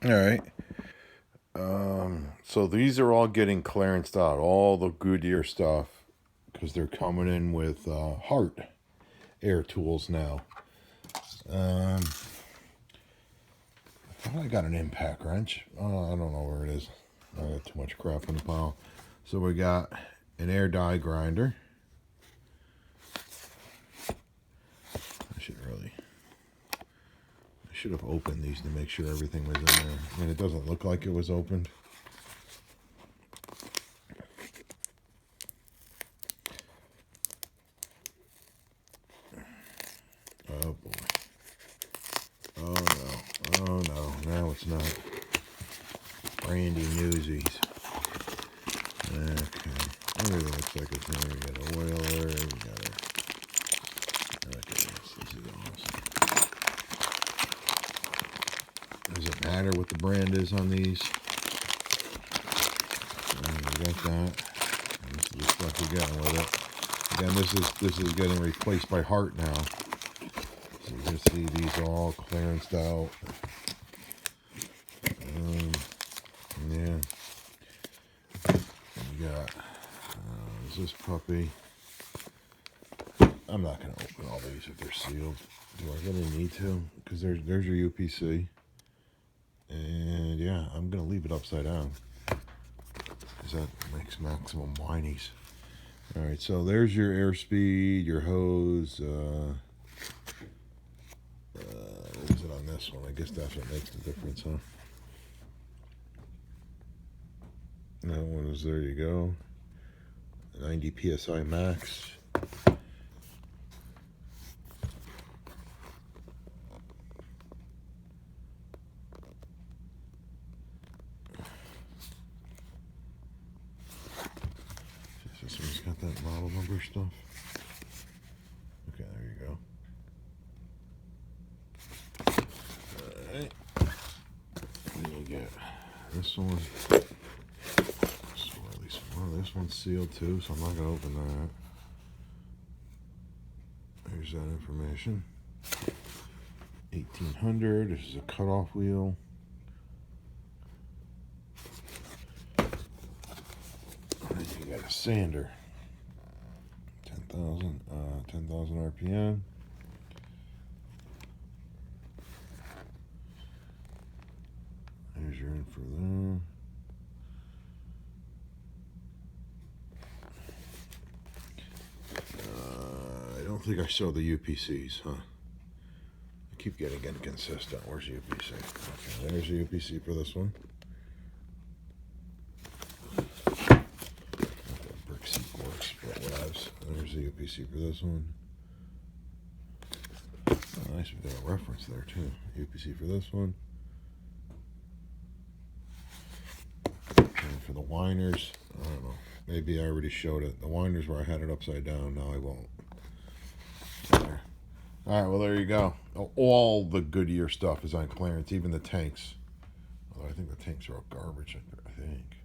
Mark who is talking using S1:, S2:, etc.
S1: All right. So these are all getting clearanced out, all the Goodyear stuff, because they're coming in with Hart air tools now. I thought I got an impact wrench. I don't know where it is. I got too much crap in the pile. So we got an air die grinder. I should have opened these to make sure everything was in there. I mean, it doesn't look like it was opened. Oh boy. Oh no. Oh no. Now it's not. Brandy Newsies. Okay. Everything looks like it's in there. You got an oiler. You got a. Look at this. This is awesome. Does it matter what the brand is on these? We got that. And this is the stuff we're getting with it. Again, this is getting replaced by Hart now. So you can see these all clearanced out. Yeah. And you got is this puppy. I'm not going to open all these if they're sealed. Do I really need to? Because there's your UPC. And yeah, I'm going to leave it upside down. Because that makes maximum whinies. Alright, so there's your airspeed, your hose. What is it on this one? I guess that's what makes the difference, huh? That one is, there you go. 90 PSI max. This one's got that model number stuff. Okay, there you go. Alright. Then you get this one. So at least this one's sealed too, so I'm not going to open that. There's that information. 1800. This is a cutoff wheel. And you got a sander. 10,000 RPM. There's your info there. I don't think I saw the UPCs, huh? I keep getting inconsistent. Where's the UPC? Okay, there's the UPC for this one. Brick seat works, but whatevs. There's the UPC for this one. Oh, nice, we got a reference there too. UPC for this one. And for the whiners, I don't know. Maybe I already showed it. The winders where I had it upside down. Now I won't. There. All right, well, there you go. All the Goodyear stuff is on clearance, even the tanks. Although I think the tanks are all garbage, I think.